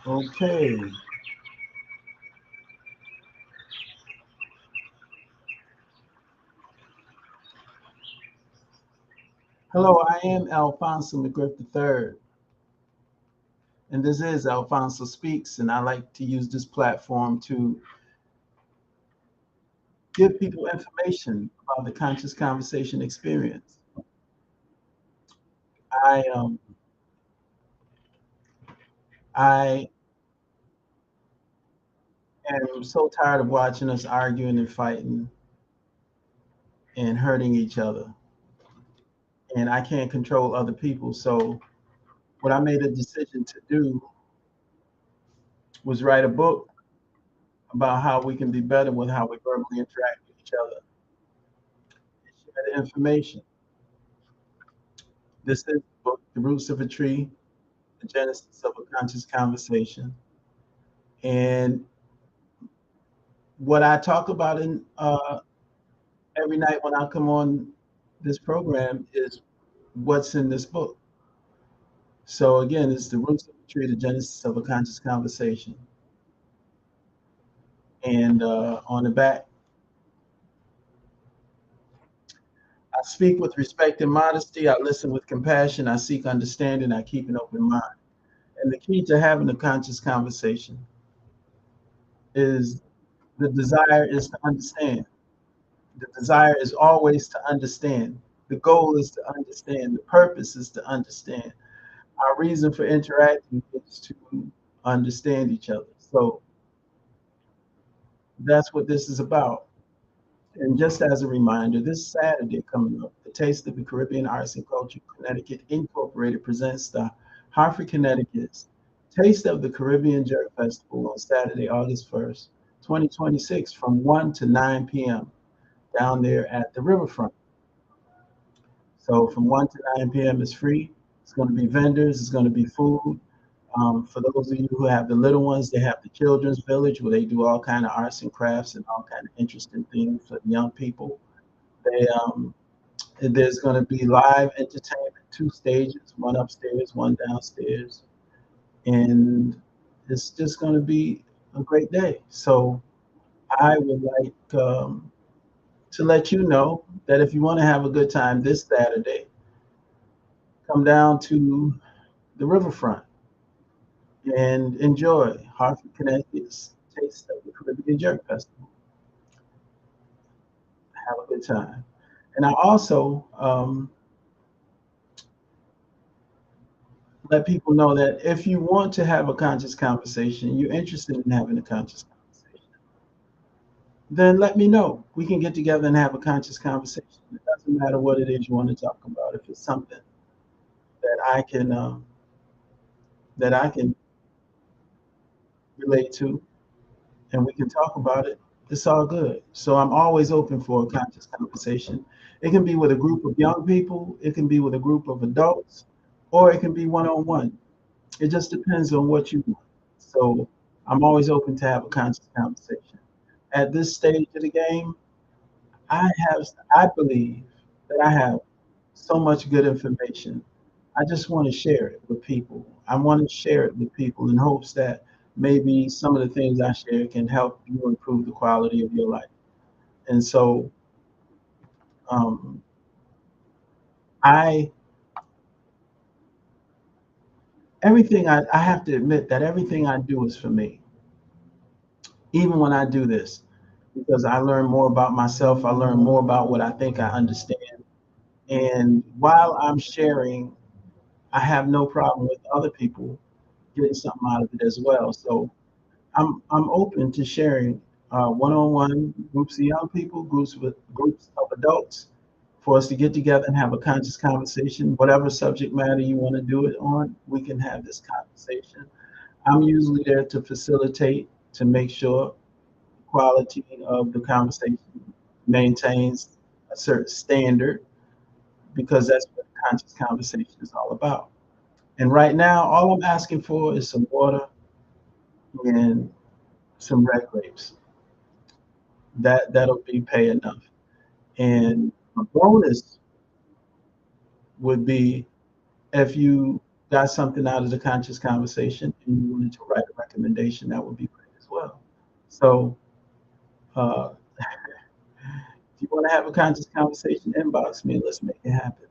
Okay. Hello, I am Alphonso McGriff III, and this is Alphonso Speaks, and I like to use this platform to give people information about the conscious conversation experience. I um I am so tired of watching us arguing and fighting and hurting each other, and I can't control other people. So what I made a decision to do was write a book about how we can be better with how we verbally interact with each other and share the information. This is the book, The Roots of a Tree, The Genesis of a Conscious Conversation. And what I talk about in every night when I come on this program is what's in this book. So again, it's The Roots of a Tree, The Genesis of a Conscious Conversation. And on the back, I speak with respect and modesty. I listen with compassion. I seek understanding. I keep an open mind. And the key to having a conscious conversation is the desire is to understand. The desire is always to understand. The goal is to understand. The purpose is to understand. Our reason for interacting is to understand each other. So that's what this is about. And just as a reminder, this Saturday coming up, the Taste of the Caribbean Arts and Culture Connecticut Incorporated presents the Hartford, Connecticut's Taste of the Caribbean Jerk Festival on Saturday, August 1st, 2026, from 1 to 9 p.m. down there at the riverfront. So from 1 to 9 p.m. is free. It's going to be vendors. It's going to be food. For those of you who have the little ones, they have the children's village where they do all kind of arts and crafts and all kind of interesting things for the young people. They there's going to be live entertainment, two stages, one upstairs, one downstairs, and it's just going to be a great day. So I would like to let you know that if you want to have a good time this Saturday, come down to the riverfront and enjoy Hartford, Connecticut's Taste of the Caribbean Jerk Festival. Have a good time. And I also let people know that if you want to have a conscious conversation, you're interested in having a conscious conversation, then let me know. We can get together and have a conscious conversation. It doesn't matter what it is you want to talk about. If it's something that I can relate to, and we can talk about it, it's all good. So I'm always open for a conscious conversation. It can be with a group of young people, it can be with a group of adults, or it can be one on one. It just depends on what you want. So I'm always open to have a conscious conversation. At this stage of the game, I have, I believe that I have so much good information. I just want to share it with people. I want to share it with people in hopes that maybe some of the things I share can help you improve the quality of your life. And so, um, I I have to admit that everything I do is for me, even when I do this, because I learn more about myself. I learn more about what I think I understand. And while I'm sharing, I have no problem with other people getting something out of it as well. So I'm open to sharing one-on-one groups of young people, groups of adults, for us to get together and have a conscious conversation. Whatever subject matter you want to do it on, we can have this conversation. I'm usually there to facilitate, to make sure the quality of the conversation maintains a certain standard, because that's what conscious conversation is all about. And right now, all I'm asking for is some water and some red grapes. That'll be pay enough. And a bonus would be if you got something out of the conscious conversation and you wanted to write a recommendation, that would be great as well. So uh, if you want to have a conscious conversation, inbox me and let's make it happen.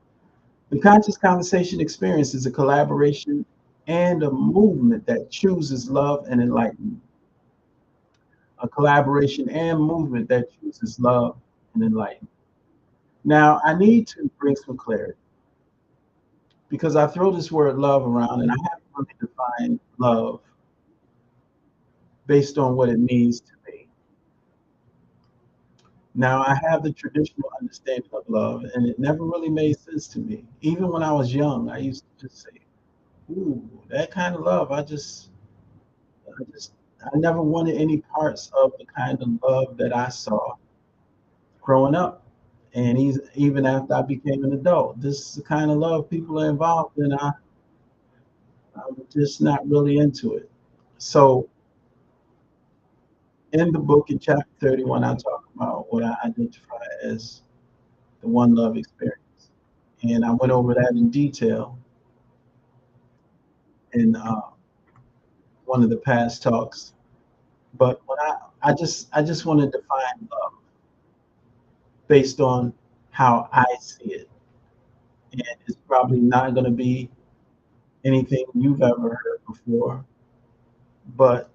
The conscious conversation experience is a collaboration and a movement that chooses love and enlightenment. A collaboration and movement that chooses love and enlightenment. Now, I need to bring some clarity because I throw this word love around and I haven't really defined love based on what it means to me. Now, I have the traditional understanding of love, and it never really made sense to me. Even when I was young, I used to just say, "Ooh, that kind of love." I never wanted any parts of the kind of love that I saw growing up, and even after I became an adult. This is the kind of love people are involved in. I'm just not really into it. So, in the book, in chapter 31, I talk about what I identify as the one love experience. And I went over that in detail in one of the past talks. But I just want to define love based on how I see it. And it's probably not going to be anything you've ever heard before. But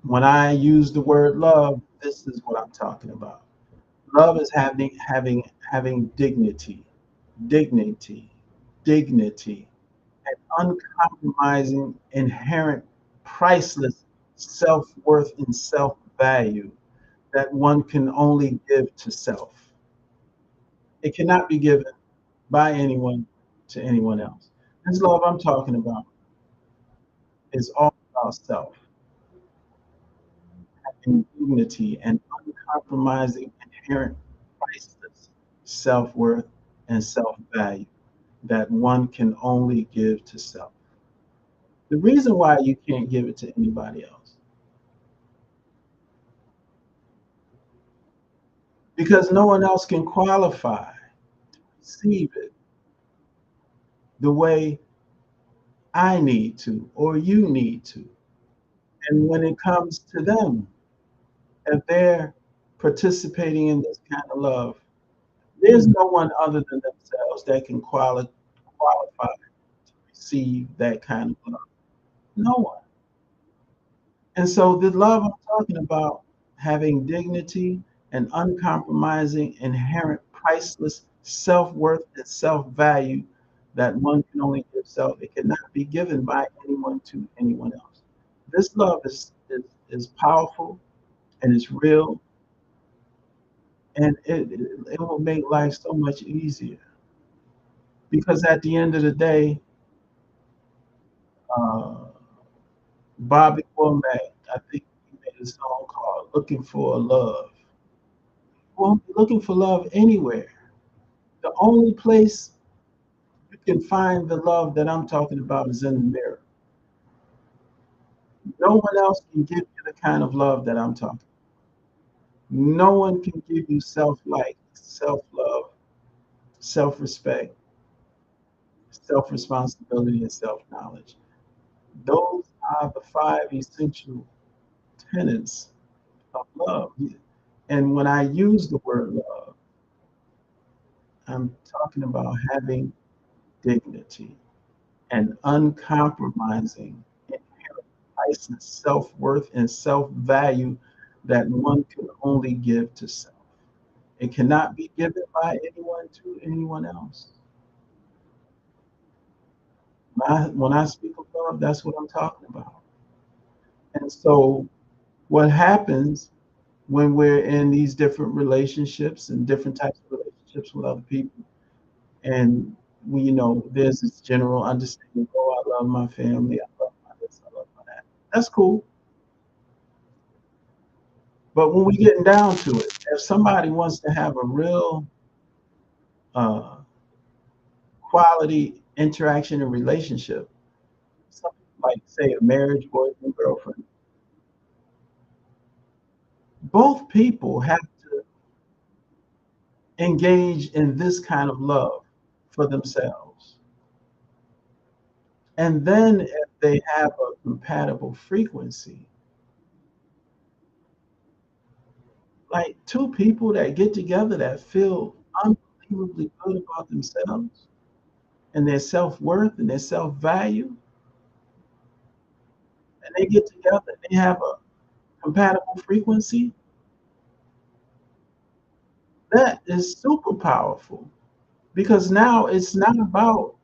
when I use the word love, this is what I'm talking about. Love is having dignity, dignity, dignity, and uncompromising, inherent, priceless self-worth and self-value that one can only give to self. It cannot be given by anyone to anyone else. This love I'm talking about is all about self, having dignity and uncompromising, inherent, priceless self-worth and self-value that one can only give to self. The reason why you can't give it to anybody else, because no one else can qualify, receive it the way I need to or you need to. And when it comes to them, if they're participating in this kind of love, there's no one other than themselves that can qualify to receive that kind of love. No one. And so the love I'm talking about, having dignity and uncompromising, inherent, priceless self-worth and self-value that one can only give self, it cannot be given by anyone to anyone else. This love is powerful and it's real, and it will make life so much easier. Because at the end of the day, uh, Bobby Womack, I think he made a song called "Looking for a Love." Won't be looking for love anywhere. The only place you can find the love that I'm talking about is in the mirror. No one else can give you the kind of love that I'm talking. No one can give you self-like, self-love, self-respect, self-responsibility, and self-knowledge. Those are the five essential tenets of love. And when I use the word love, I'm talking about having dignity and uncompromising, inherent priceless self-worth and self-value that one can only give to self. It cannot be given by anyone to anyone else. When I speak of love, that's what I'm talking about. And so what happens when we're in these different relationships and different types of relationships with other people, and we, there's this general understanding, oh, I love my family, I love my this, I love my that. That's cool. But when we getting down to it, if somebody wants to have a real uh, quality interaction and relationship, something like say a marriage, boyfriend, girlfriend, both people have to engage in this kind of love for themselves. And then if they have a compatible frequency, like two people that get together that feel unbelievably good about themselves and their self-worth and their self-value, and they get together and they have a compatible frequency, that is super powerful because now it's not about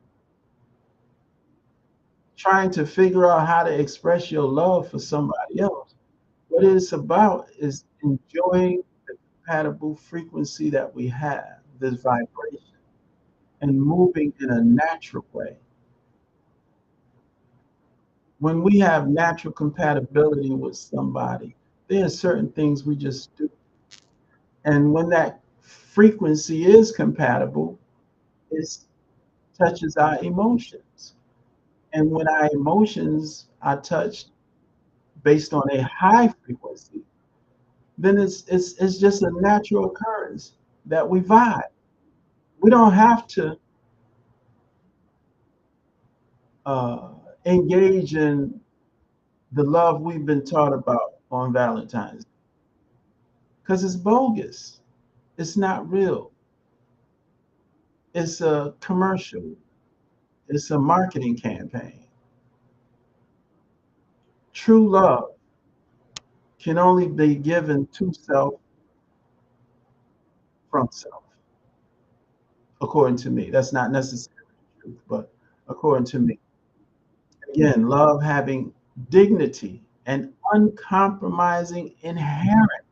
trying to figure out how to express your love for somebody else. What it's about is enjoying the compatible frequency that we have, this vibration, and moving in a natural way. When we have natural compatibility with somebody, there are certain things we just do. And when that frequency is compatible, it touches our emotions. And when our emotions are touched based on a high frequency, then it's just a natural occurrence that we vibe. We don't have to uh, engage in the love we've been taught about on Valentine's because it's bogus. It's not real. It's a commercial. It's a marketing campaign. True love can only be given to self from self, according to me. That's not necessarily the truth, but according to me. Again, love having dignity and uncompromising, inherent,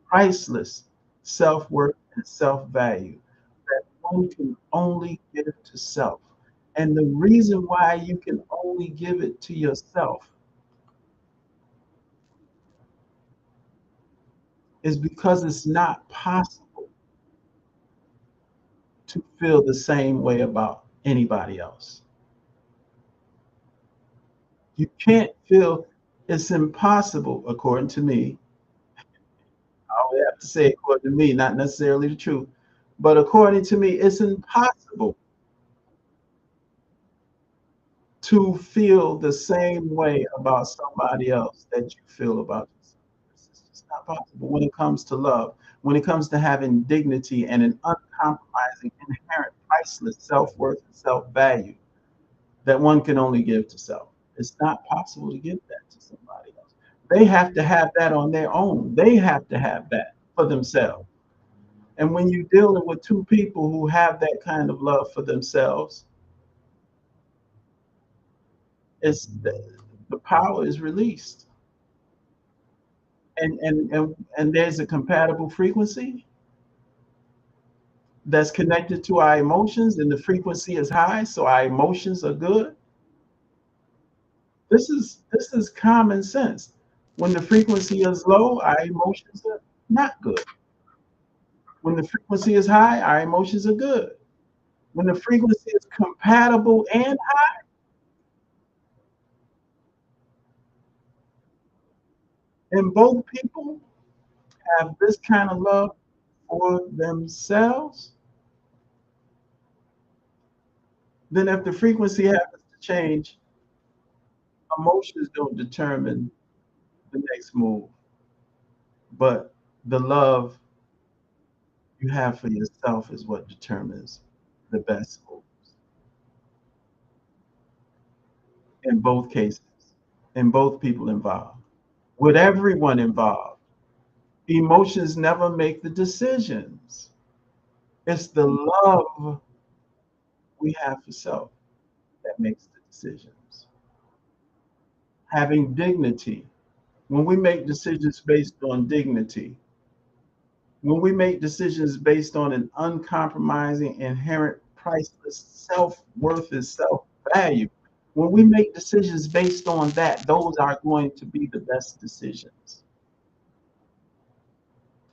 priceless self worth and self value that one can only give to self. And the reason why you can only give it to yourself is because it's not possible to feel the same way about anybody else. You can't feel, it's impossible, according to me. I would have to say, according to me, not necessarily the truth, but according to me, it's impossible to feel the same way about somebody else that you feel about yourself. It's just not possible when it comes to love, when it comes to having dignity and an uncompromising, inherent, priceless self worth and self value that one can only give to self. It's not possible to give that to somebody else. They have to have that on their own. They have to have that for themselves. And when you're dealing with two people who have that kind of love for themselves, it's the power is released. And there's a compatible frequency that's connected to our emotions, and the frequency is high, so our emotions are good. This is common sense. When the frequency is low, our emotions are not good. When the frequency is high, our emotions are good. When the frequency is compatible and high, and both people have this kind of love for themselves, then if the frequency happens to change, emotions don't determine the next move, but the love you have for yourself is what determines the best moves in both cases, in both people involved, with everyone involved. Emotions never make the decisions. It's the love we have for self that makes the decisions. Having dignity. When we make decisions based on dignity, when we make decisions based on an uncompromising, inherent, priceless self worth and self value, when we make decisions based on that, those are going to be the best decisions.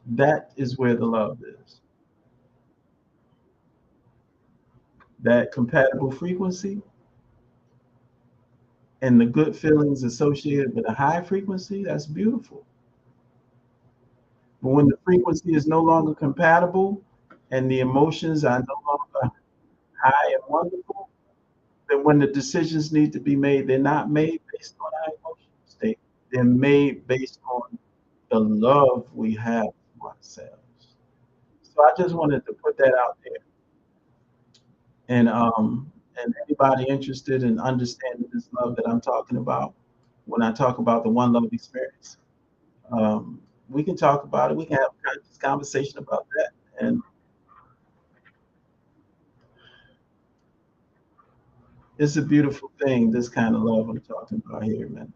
That is where the love is. That compatible frequency and the good feelings associated with a high frequency, that's beautiful. But when the frequency is no longer compatible and the emotions are no longer high and wonderful, Then when the decisions need to be made, they're not made based on our emotional state. They're made based on the love we have for ourselves. So I just wanted to put that out there. And anybody interested in understanding this love that I'm talking about, when I talk about the one love experience, we can talk about it. We can have a conscious conversation about that. And it's a beautiful thing, this kind of love I'm talking about here, man.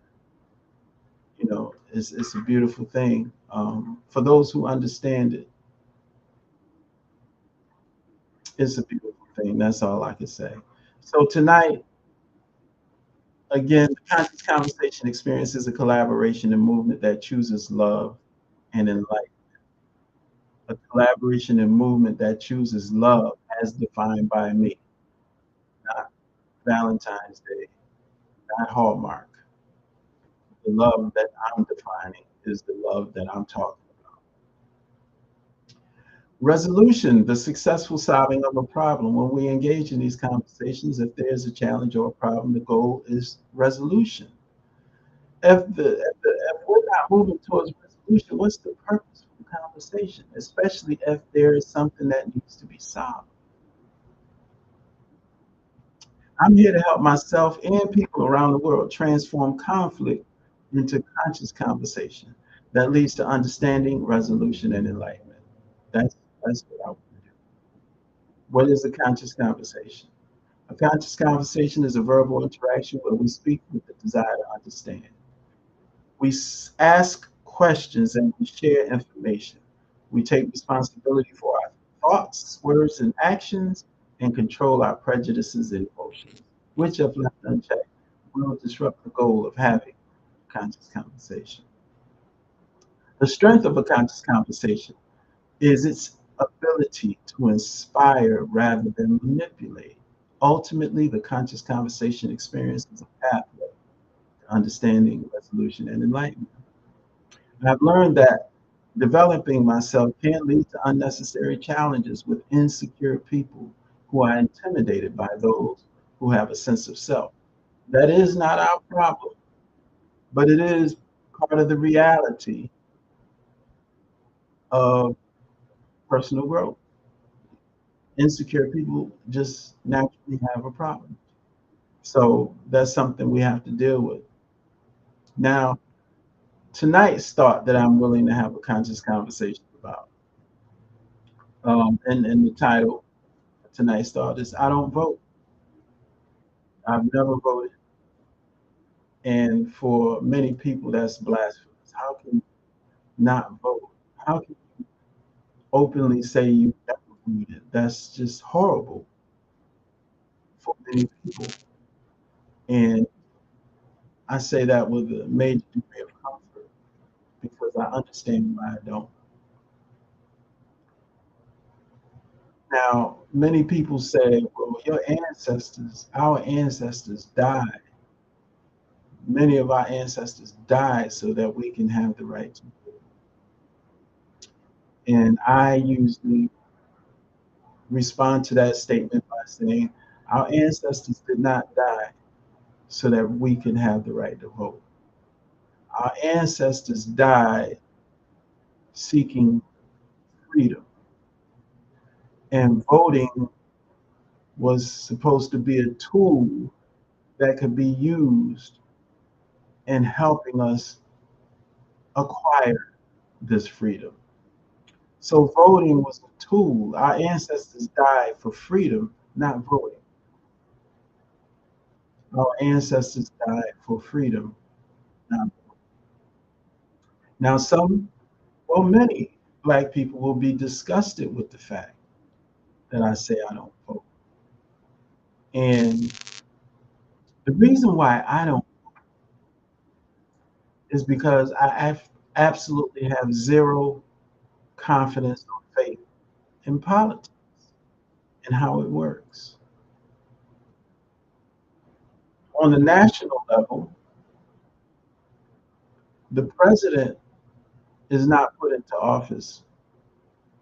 You know, it's a beautiful thing. For those who understand it, it's a beautiful thing. That's all I can say. So tonight, again, the conscious conversation experience is a collaboration and movement that chooses love and enlightenment. A collaboration and movement that chooses love as defined by me, not Valentine's Day, not Hallmark. The love that I'm defining is the love that I'm talking about. Resolution, the successful solving of a problem. When we engage in these conversations, if there's a challenge or a problem, the goal is resolution. If we're not moving towards resolution, what's the purpose of the conversation? Especially if there is something that needs to be solved. I'm here to help myself and people around the world transform conflict into conscious conversation that leads to understanding, resolution, and enlightenment. That's what I want to do. What is a conscious conversation? A conscious conversation is a verbal interaction where we speak with the desire to understand. We ask questions and we share information. We take responsibility for our thoughts, words, and actions and control our prejudices and emotions, which, if left unchecked, will disrupt the goal of having conscious conversation. The strength of a conscious conversation is its ability to inspire rather than manipulate. Ultimately, the conscious conversation experience is a pathway to understanding, resolution, and enlightenment. And I've learned that developing myself can lead to unnecessary challenges with insecure people who are intimidated by those who have a sense of self. That is not our problem, but it is part of the reality of personal growth. Insecure people just naturally have a problem. So that's something we have to deal with. Now, tonight's thought that I'm willing to have a conscious conversation about, and the title of tonight's thought is I don't vote. I've never voted. And for many people, that's blasphemous. How can you not vote? How can you openly say you never voted? That's just horrible for many people. And I say that with a major degree of comfort because I understand why I don't. Now, many people say, well, your ancestors, our ancestors died. Many of our ancestors died so that we can have the right to vote. And I usually respond to that statement by saying, our ancestors did not die so that we can have the right to vote. Our ancestors died seeking freedom. And voting was supposed to be a tool that could be used in helping us acquire this freedom. So voting was a tool. Our ancestors died for freedom, not voting. Our ancestors died for freedom, not voting. Now, many Black people will be disgusted with the fact that I say I don't vote. And the reason why I don't is because absolutely have zero confidence or faith in politics and how it works. On the national level, the president is not put into office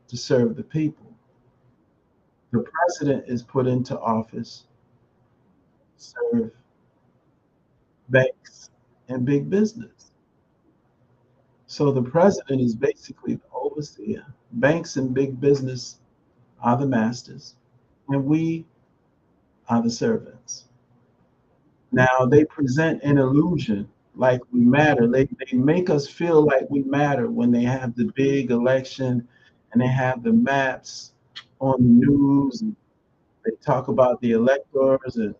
to serve the people. The president is put into office serve banks and big business. So the president is basically the overseer. Banks and big business are the masters, and we are the servants. Now they present an illusion like we matter. They make us feel like we matter when they have the big election and they have the maps on the news. And they talk about the electors, and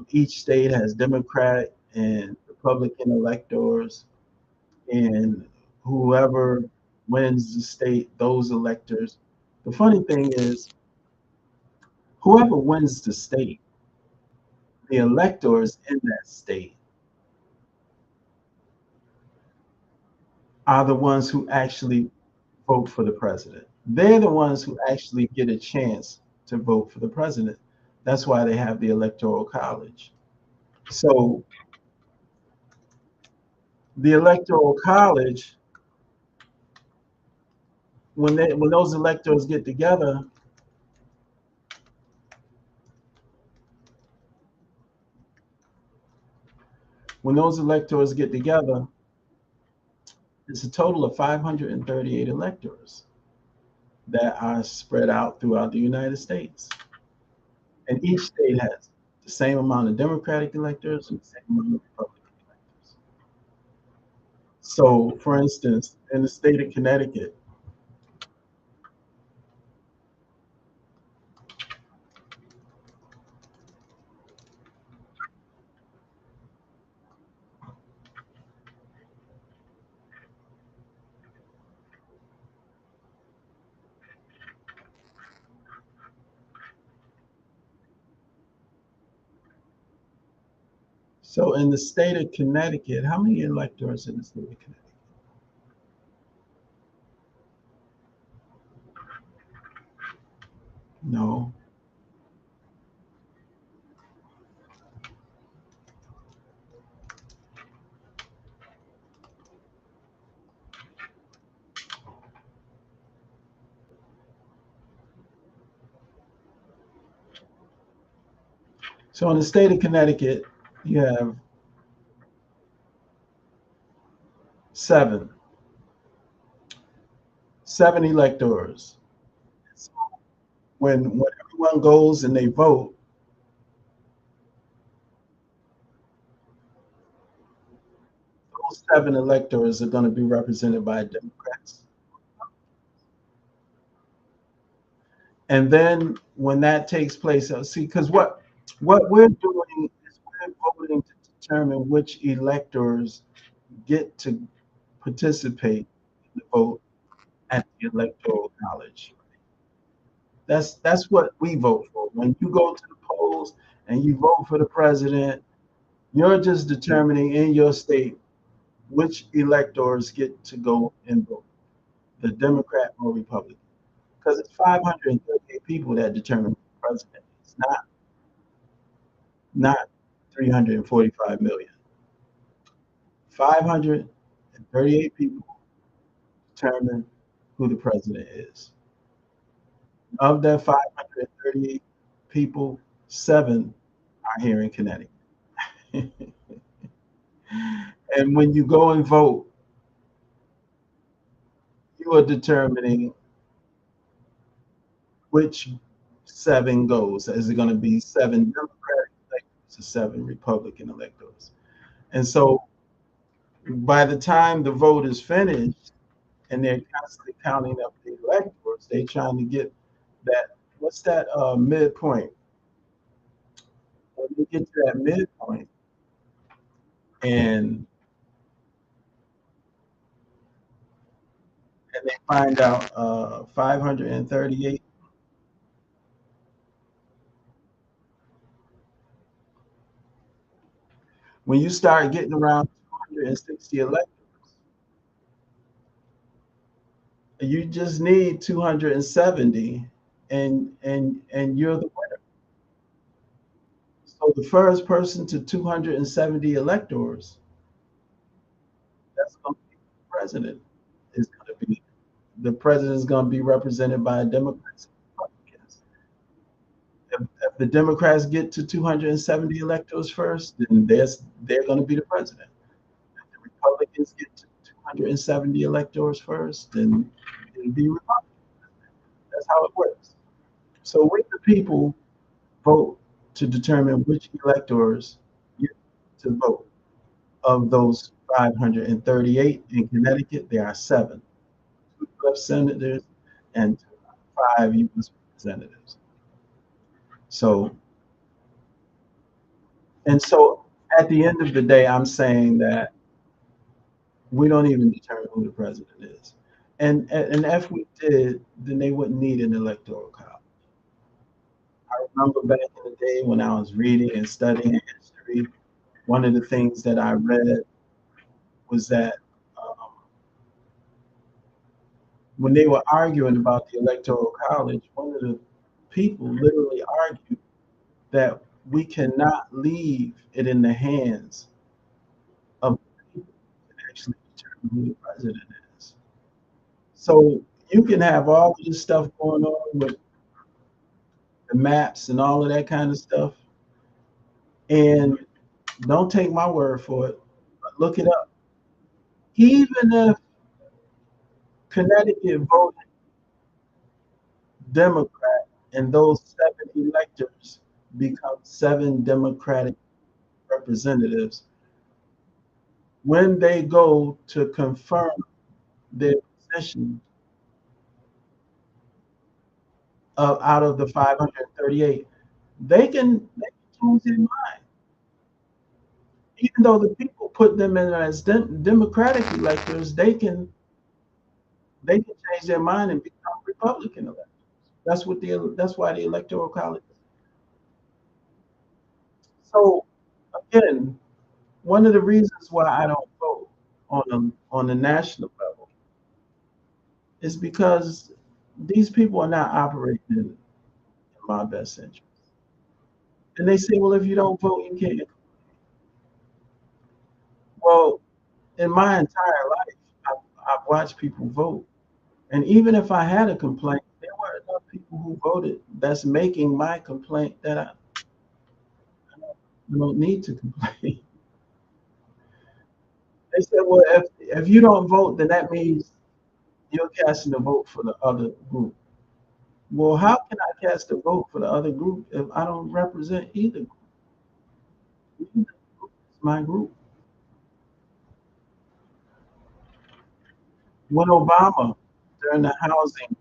each state has Democratic and Republican electors, and whoever wins the state, those electors. The funny thing is, whoever wins the state, the electors in that state are the ones who actually vote for the president. They're the ones who actually get a chance to vote for the president. That's why they have the electoral college. So the electoral college, when those electors get together, when those electors get together, it's a total of 538 electors that are spread out throughout the United States. And each state has the same amount of Democratic electors and the same amount of Republican electors. So, for instance, in the state of Connecticut, so in the state of Connecticut, how many electors in the state of Connecticut? No. So in the state of Connecticut, you have seven, seven electors. When everyone goes and they vote, those seven electors are going to be represented by Democrats. And then when that takes place, see, because what we're doing is we're voting to determine which electors get to participate in the vote at the electoral college. That's what we vote for. When you go to the polls and you vote for the president, you're just determining in your state which electors get to go and vote, the Democrat or Republican. Because it's 538 people that determine the president. It's not 345 million. 538 people determine who the president is. Of that 538 people, seven are here in Connecticut. And when you go and vote, you are determining which seven goes. Is it going to be seven Democratic electors or seven Republican electors? And so by the time the vote is finished and they're constantly counting up the electors, they're trying to get that, what's that midpoint? When they get to that midpoint and they find out 538, when you start getting around 260 electors, you just need 270 and you're the winner. So the first person to 270 electors, that's going to be the president. Is going to be the president is going to be represented by Democrats and Republicans. If the Democrats get to 270 electors first, then they're going to be the president. If the Republicans get to 270 electors first, then it'll be Republican. That's how it works. So when the people vote to determine which electors get to vote, of those 538 in Connecticut, there are seven U.S. senators and five U.S. representatives. So, and so at the end of the day, I'm saying that we don't even determine who the president is. And if we did, then they wouldn't need an electoral college. I remember back in the day when I was reading and studying history, one of the things that I read was that when they were arguing about the electoral college, one of the people literally argued that we cannot leave it in the hands of people to actually determine who the president is. So you can have all of this stuff going on with the maps and all of that kind of stuff, and don't take my word for it, but look it up. Even if Connecticut voted Democrat and those seven electors become seven Democratic representatives, when they go to confirm their position out of the 538, they can change their mind. Even though the people put them in as Democratic electors, they can change their mind and become Republican electors. That's why the electoral college. So again, one of the reasons why I don't vote on the national level is because these people are not operating in my best interest. And they say, well, if you don't vote, you can't. Well, in my entire life, I've watched people vote. And even if I had a complaint, there were enough people who voted that's making my complaint that I don't need to complain. They said, well, if you don't vote, then that means you're casting a vote for the other group. Well, how can I cast a vote for the other group if I don't represent either group? Either group is my group. When Obama, during the housing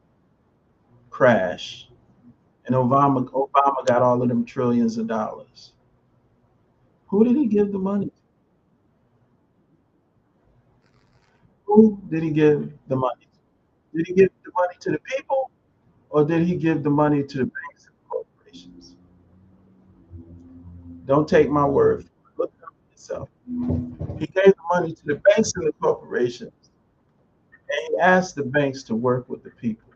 crash, and Obama got all of them trillions of dollars, who did he give the money to? Who did he give the money to? Did he give the money to the people, or did he give the money to the banks and corporations? Don't take my word for it. Look it up yourself. He gave the money to the banks and the corporations, and he asked the banks to work with the people.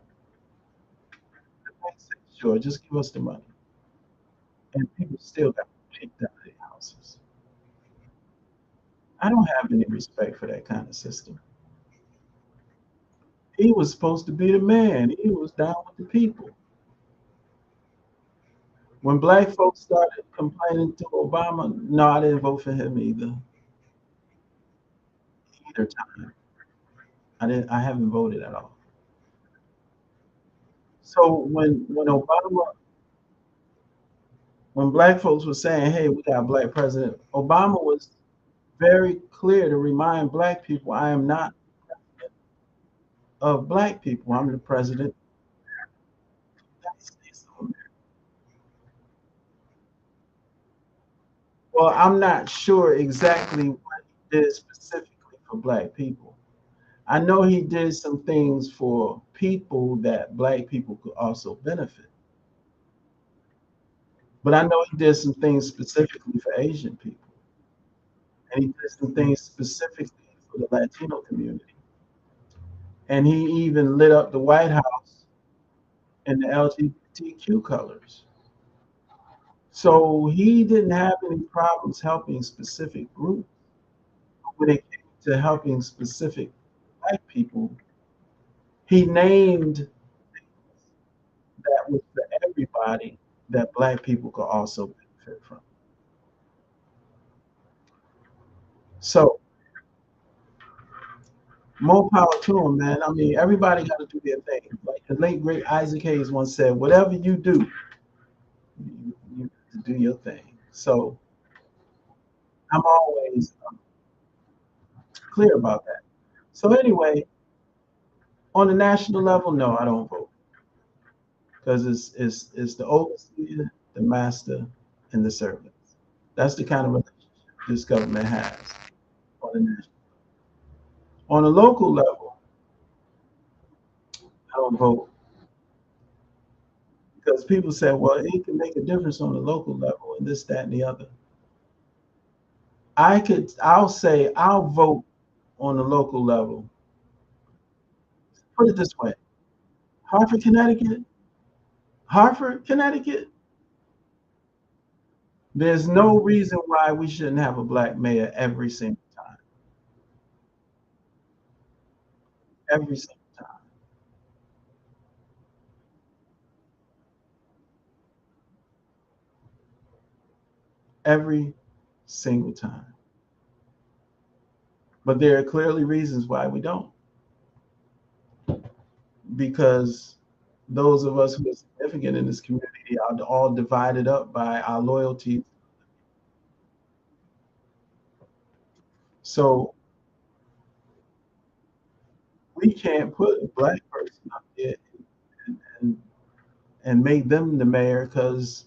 The banks said, sure, just give us the money. And people still got kicked out of their houses. I don't have any respect for that kind of system. He was supposed to be the man. He was down with the people. When black folks started complaining to Obama, no, I didn't vote for him either time. I haven't voted at all. So when black folks were saying, hey, we got a black president, Obama was very clear to remind black people, I am not of black people. I'm the president of the United States of America. Well, I'm not sure exactly what he did specifically for black people. I know he did some things for people that black people could also benefit. But I know he did some things specifically for Asian people. And he did some things specifically for the Latino community. And he even lit up the White House in the LGBTQ colors. So he didn't have any problems helping specific groups. When it came to helping specific black people, he named that was for everybody, that Black people could also benefit from. So more power to them, man. I mean, everybody got to do their thing. Like the late great Isaac Hayes once said, "Whatever you do, you do your thing." So I'm always clear about that. So anyway, on the national level, no, I don't vote because it's the overseer, the master, and the servant. That's the kind of relationship this government has on the national. On a local level, I don't vote because people say, well, it can make a difference on the local level and this, that, and the other. I'll say I'll vote on the local level. Put it this way: Hartford, Connecticut, Hartford, Connecticut. There's no reason why we shouldn't have a Black mayor every single time. Every single time. Every single time. But there are clearly reasons why we don't. Because those of us who are significant in this community are all divided up by our loyalty. So we can't put a Black person up there and, and make them the mayor because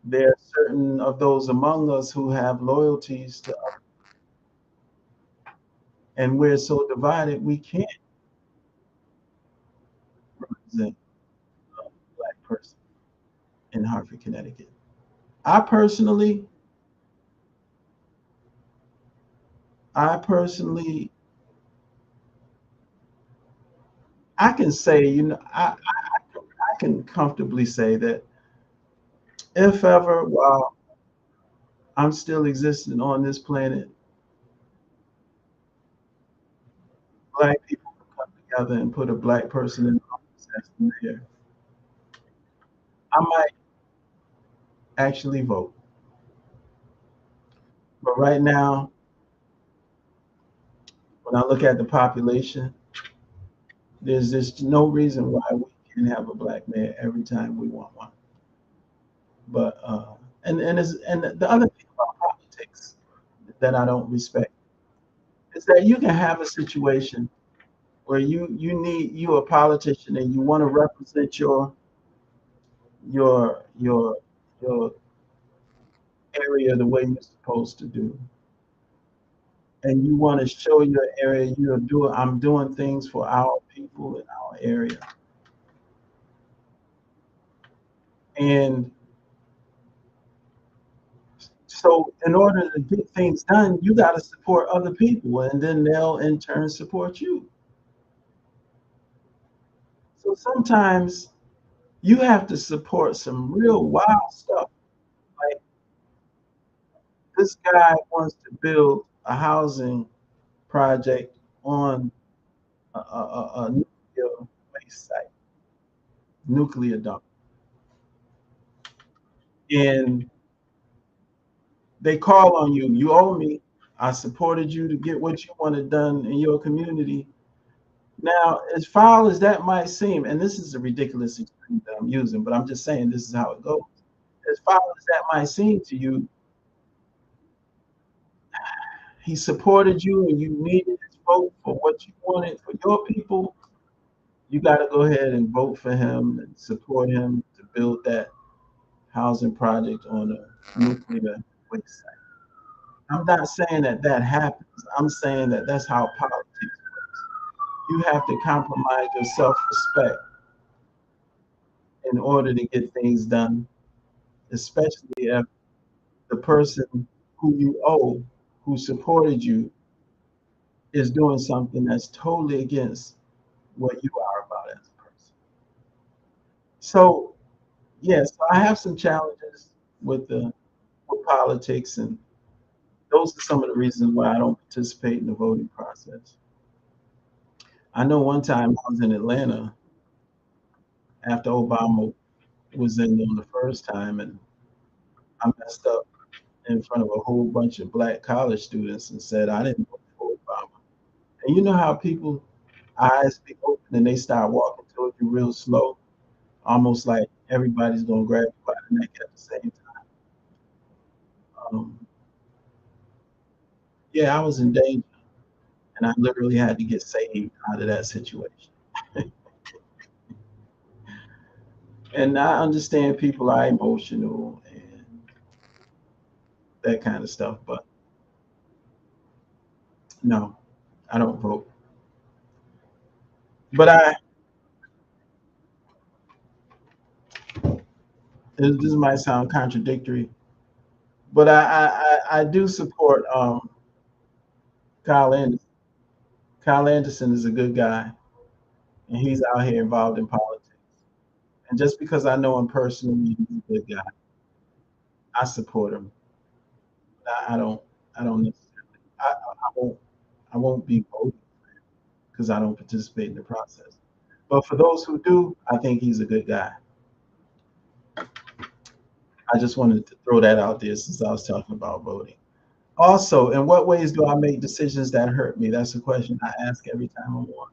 there are certain of those among us who have loyalties to us, and we're so divided we can't represent a Black person in Hartford, Connecticut. I personally, I personally, I can say, I can comfortably say that if ever while I'm still existing on this planet, Black people can come together and put a Black person in office as the mayor, I might actually vote. But right now, when I look at the population, there's just no reason why we can't have a Black mayor every time we want one. But and the other thing about politics that I don't respect is that you can have a situation where you're a politician and you want to represent your your area the way you're supposed to do, and you want to show your area I'm doing things for our people in our area. And so in order to get things done, you got to support other people, and then they'll in turn support you. So sometimes you have to support some real wild stuff. Like this guy wants to build a housing project on a nuclear waste site, nuclear dump. And they call on you. You owe me. I supported you to get what you wanted done in your community. Now, as foul as that might seem, and this is a ridiculous extreme that I'm using, but I'm just saying this is how it goes. As foul as that might seem to you, he supported you and you needed his vote for what you wanted for your people. You got to go ahead and vote for him and support him to build that housing project on a nuclear waste site. I'm not saying that that happens. I'm saying that that's how politics works. You have to compromise your self-respect in order to get things done, especially if the person who you owe, who supported you, is doing something that's totally against what you are about as a person. So, yes, I have some challenges with the with politics, and those are some of the reasons why I don't participate in the voting process. I know one time I was in Atlanta after Obama was in on the first time, and I messed up in front of a whole bunch of black college students and said I didn't vote for Obama. And you know how people eyes be open and they start walking towards you real slow, almost like everybody's gonna grab you by the neck at the same time. Yeah, I was in danger, and I literally had to get saved out of that situation. And I understand people are emotional and that kind of stuff, but no, I don't vote. But this might sound contradictory, but I do support Kyle Anderson. Kyle Anderson is a good guy, and he's out here involved in politics. And just because I know him personally, he's a good guy. I support him. I don't. I don't necessarily. I won't. I won't be voting because I don't participate in the process. But for those who do, I think he's a good guy. I just wanted to throw that out there since I was talking about voting. Also, in what ways do I make decisions that hurt me? That's a question I ask every time I'm on.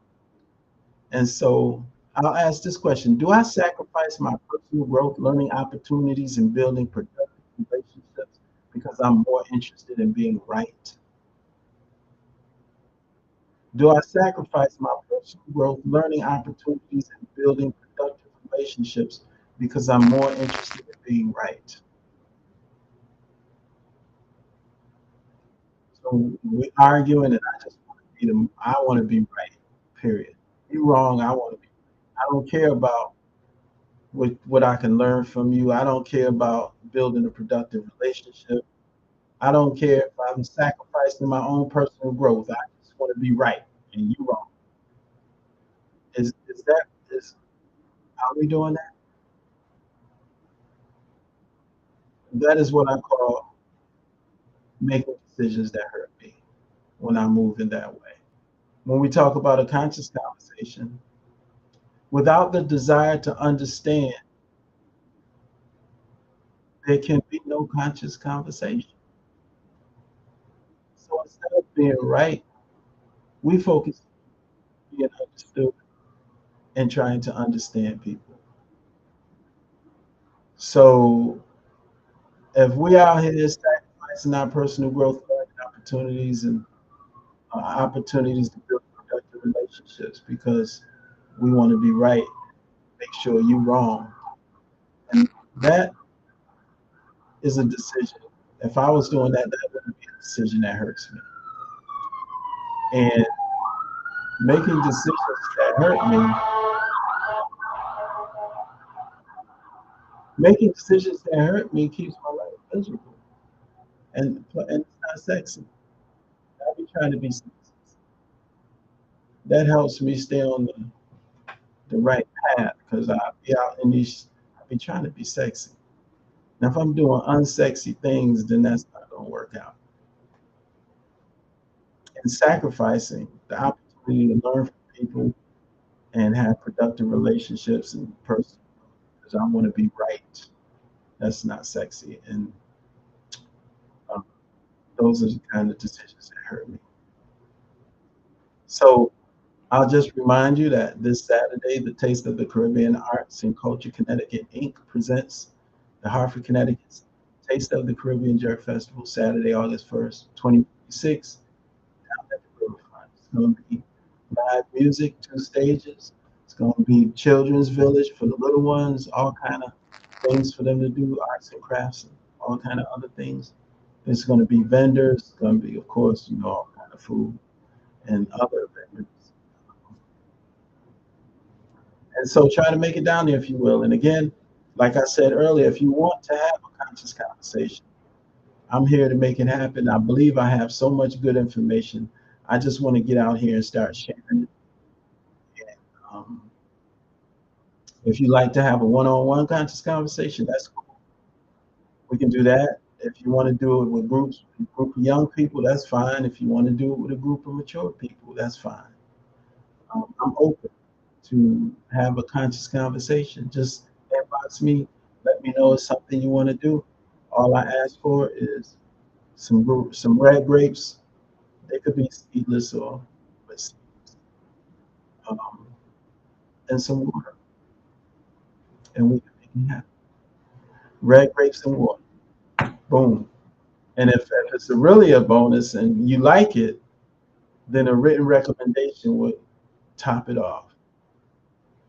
And so I'll ask this question. Do I sacrifice my personal growth, learning opportunities, and building productive relationships because I'm more interested in being right? Do I sacrifice my personal growth, learning opportunities, and building productive relationships because I'm more interested in being right? So we're arguing, and I just want to be I want to be right. Period. You wrong. I want to be. I don't care about what I can learn from you. I don't care about building a productive relationship. I don't care if I'm sacrificing my own personal growth. I just want to be right, and you wrong. Is that is are we doing that? That is what I call making decisions that hurt me when I move in that way. When we talk about a conscious conversation, without the desire to understand, there can be no conscious conversation. So instead of being right, we focus on being understood and trying to understand people. So if we out here sacrificing our personal growth, learning opportunities, and opportunities to build productive relationships because we want to be right, make sure you wrong, and that is a decision. If I was doing that, that would be a decision that hurts me. And making decisions that hurt me, making decisions that hurt me keeps my life miserable, and it's not sexy. I be trying to be sexy. That helps me stay on the right path because I be out in these. I be trying to be sexy. Now, if I'm doing unsexy things, then that's not gonna work out. And sacrificing the opportunity to learn from people and have productive relationships and personal because I want to be right. That's not sexy, and um, those are the kind of decisions that hurt me. So I'll just remind you that this Saturday, the Taste of the Caribbean Arts and Culture Connecticut Inc. presents the Hartford, Connecticut's Taste of the Caribbean Jerk Festival, Saturday, August 1st, 2026, down at the riverfront. It's going to be live music, two stages. It's going to be children's village for the little ones, all kind of things for them to do, arts and crafts, and all kind of other things. There's going to be vendors. It's going to be, of course, all kind of food and other vendors. And so try to make it down there if you will. And again, like I said earlier, if you want to have a conscious conversation, I'm here to make it happen. I believe I have so much good information. I just want to get out here and start sharing it. And, if you like to have a one-on-one conscious conversation, that's cool. We can do that. If you want to do it with groups, a group of young people, that's fine. If you want to do it with a group of mature people, that's fine. I'm open to have a conscious conversation. Just invite inbox me. Let me know it's something you want to do. All I ask for is some red grapes. They could be seedless or with seeds, um, and some water, and we can have red grapes and water. Boom. And if it's really a bonus and you like it, then a written recommendation would top it off.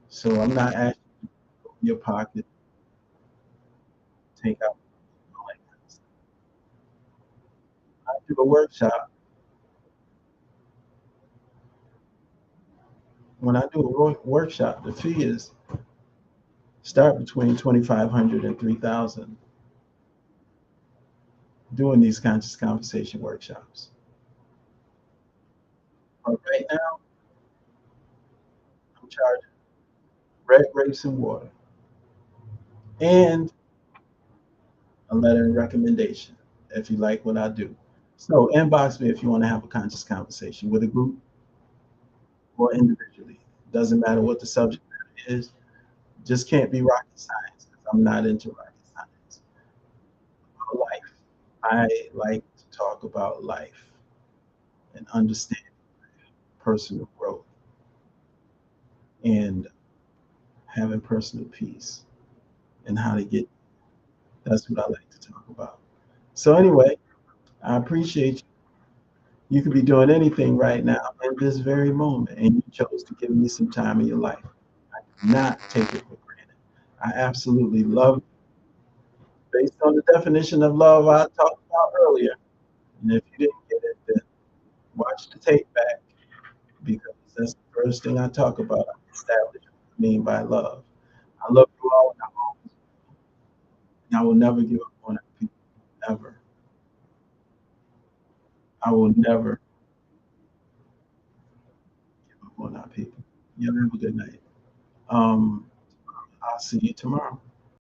So I'm not asking you to open your pocket, take out all that kind of stuff. I do a workshop. When I do a workshop, the fee is start between 2,500 and 3,000 doing these conscious conversation workshops. But right now, I'm charging red grapes and water and a letter of recommendation if you like what I do. So inbox me if you want to have a conscious conversation with a group or individually. Doesn't matter what the subject matter is. Just can't be rocket science because I'm not into rocket science. Life. I like to talk about life and understand personal growth and having personal peace and how to get. That's what I like to talk about. So anyway, I appreciate you. You could be doing anything right now in this very moment, and you chose to give me some time in your life. I do not take it for granted. I absolutely love you based on the definition of love I talked about earlier. And if you didn't get it, then watch the tape back because that's the first thing I talk about. I establish what I mean by love. I love you all, and I will never give up on our people. Ever. I will never give up on our people. You have a good night. Um, I'll see you tomorrow.